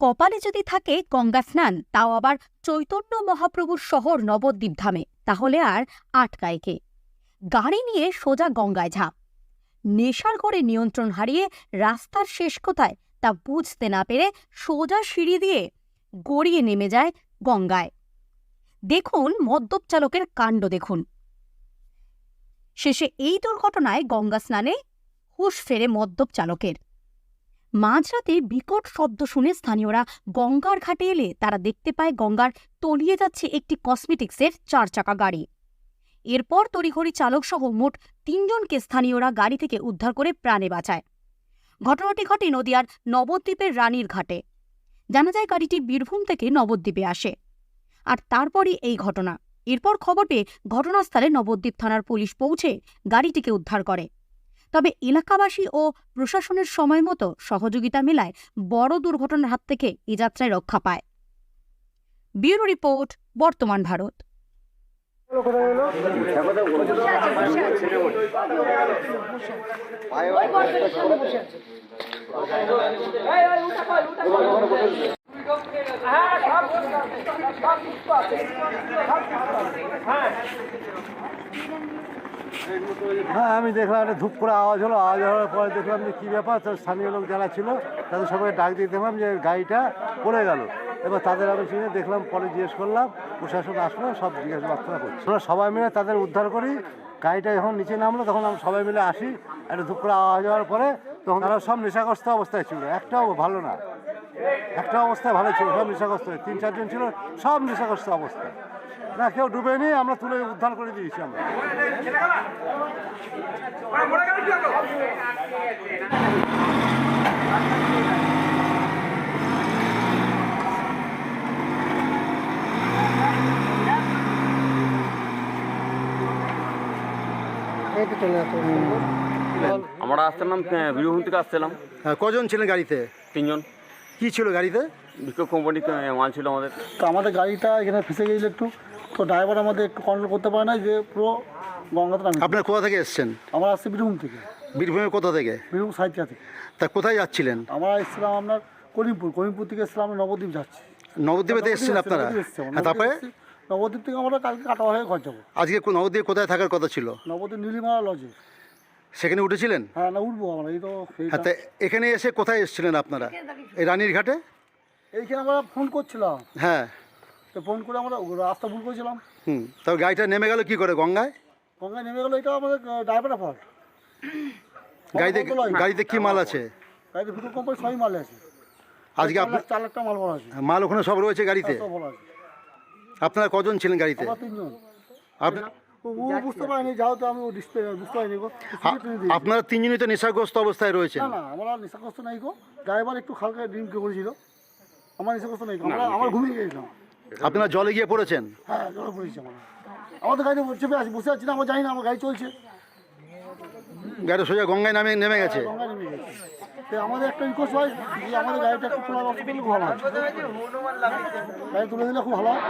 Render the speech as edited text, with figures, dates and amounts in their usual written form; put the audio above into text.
কপালে যদি থাকে গঙ্গা স্নান, তাও আবার চৈতন্য মহাপ্রভুর শহর নবদ্বীপ ধামে, তাহলে আর আটকায় কে? গাড়ি নিয়ে সোজা গঙ্গায় ঝাঁপ। নেশার ঘরে নিয়ন্ত্রণ হারিয়ে রাস্তার শেষ কোথায় তা বুঝতে না পেরে সোজা সিঁড়ি দিয়ে গড়িয়ে নেমে যায় গঙ্গায়। দেখুন মদ্যপ চালকের কাণ্ড দেখুন। শেষে এই দুর্ঘটনায় গঙ্গা স্নানে হুঁশ ফেরে মদ্যপ চালকের। মাঝরাতে বিকট শব্দ শুনে স্থানীয়রা গঙ্গার ঘাটে এলে তারা দেখতে পায় গঙ্গার তলিয়ে যাচ্ছে একটি কসমেটিক্সের 4 চাকা গাড়ি। এরপর তড়িঘড়ি চালকসহ মোট 3 জনকে স্থানীয়রা গাড়ি থেকে উদ্ধার করে প্রাণে বাঁচায়। ঘটনাটি ঘটে নদিয়ার নবদ্বীপের রানীর ঘাটে। জানা যায় গাড়িটি বীরভূম থেকে নবদ্বীপে আসে, আর তারপরই এই ঘটনা। এরপর খবর পেয়ে ঘটনাস্থলে নবদ্বীপ থানার পুলিশ পৌঁছে গাড়িটিকে উদ্ধার করে। তবে এলাকাবাসী ও প্রশাসনের সময় মতো সহযোগিতা মেলায় বড় দুর্ঘটনার হাত থেকে এ যাত্রায় রক্ষা পায়। ব্যুরো রিপোর্ট, বর্তমান ভারত। হ্যাঁ, আমি দেখলাম একটা ধূপ করে আওয়াজ হলো। আওয়াজ হওয়ার পরে দেখলাম যে কী ব্যাপার। তো স্থানীয় লোক যারা ছিল তাদের সবাই ডাক দিয়ে দেখলাম যে গাড়িটা পড়ে গেল। এবার তাদের আমি চিনে দেখলাম, পরে জিজ্ঞেস করলাম, প্রশাসন আসলো, সব জিজ্ঞাসাবাদ করছে। আমরা সবাই মিলে তাদের উদ্ধার করি। গাড়িটা যখন নিচে নামলো তখন আমরা সবাই মিলে আসি। একটা ধূপ করে আওয়াজ হওয়ার পরে তখন তারা সব নেশাগ্রস্ত অবস্থায় ছিল, একটাও ভালো না, একটা অবস্থায় ভালো ছিল, সব নেশাগ্রস্ত। 3-4 জন ছিল, সব নেশাগ্রস্ত অবস্থায়। না, কেউ ডুবেনি, আমরা তুলে উদ্ধার করে দিয়েছি আমরা। আমরা আসছিলাম বীরভূম থেকে আসছিলাম। কজন ছিলেন গাড়িতে? 3 জন। কি ছিল গাড়িতে? বিক্ষোভ কোম্পানি মাল ছিল আমাদের। তো আমাদের গাড়িটা এখানে ফেসে গিয়েছিল একটু, তো ড্রাইভার আমাদের একটু কন্ট্রোল করতে পারে না, যে পুরো গঙ্গাতে নামে। আপনার কোথা থেকে এসছেন? আমরা আসছি বীরভূম থেকে। বীরভূমের কোথা থেকে? বীরভূম সাহিত্যা থেকে। তা কোথায় যাচ্ছিলেন? আমরা এসেছিলাম আপনার করিমপুর থেকে এসেছিলাম, আমরা নবদ্বীপ যাচ্ছি। নবদ্বীপেতে এসছেন আপনারা? হ্যাঁ, তারপরে নবদ্বীপ থেকে আমরা কালকে কাটোয়া হয়ে ঘর যাবো। আজকে নবদ্বীপ কোথায় থাকার কথা ছিল? নবদ্বীপ নীলিমালা লজে। সেখানে উঠেছিলেন? হ্যাঁ, না উঠবো আমরা। এই তো হ্যাঁ, তা এখানে এসে কোথায় এসেছিলেন আপনারা? এই রানীর ঘাটে? এইখানে আমরা ফোন করছিলাম। হ্যাঁ, তো ফোন করে আমরা রাস্তা ভুল করেছিলাম। তবে গাড়িটা নেমে গেল কি করে গঙ্গায়? গঙ্গায় নেমে গেলো, এটা আমাদের ড্রাইভারের ফল্ট। গাড়িতে কি মাল আছে? গাড়িতে ভিতর কোম্পানি সবই মাল আছে। আজকে 4 লাখ টাকা মাল ভরা আছে। মাল ওখানে সব রয়েছে গাড়িতে? সব ভরা আছে। আপনারা কজন ছিলেন গাড়িতে? আমরা 3 জন। ও বুঝতে পারিনি, যাও তো আমি ডিসপ্লে বুঝতে পারিনি গো। আপনারা 3 জনই তো নেশাগ্রস্ত অবস্থায় রয়েছেন। না, আমরা নেশাগ্রস্ত নাই গো। ড্রাইভার একটু হালকা ড্রিঙ্ক করেছিল। আমার নেশাগ্রস্ত নাই গো। আমরা ঘুমিয়ে গেছিলাম। আপনারা জলে গিয়ে পড়েছেন? হ্যাঁ, জলে পড়েছি আমরা। আমাদের গাড়িতে চেপে আছি, বসে আছি না, আমরা জানি না, আমার গাড়ি চলছে। গাড়ি সোজা গঙ্গায় নেমে গেছে। গঙ্গায় নেমে গেছে। তো আমাদের একটা রিকোয়েস্ট হয় যে আমাদের গাড়িটা একটু তোলা খুব ভালো হয়। গাড়ি তুলে দিলে খুব ভালো হয়।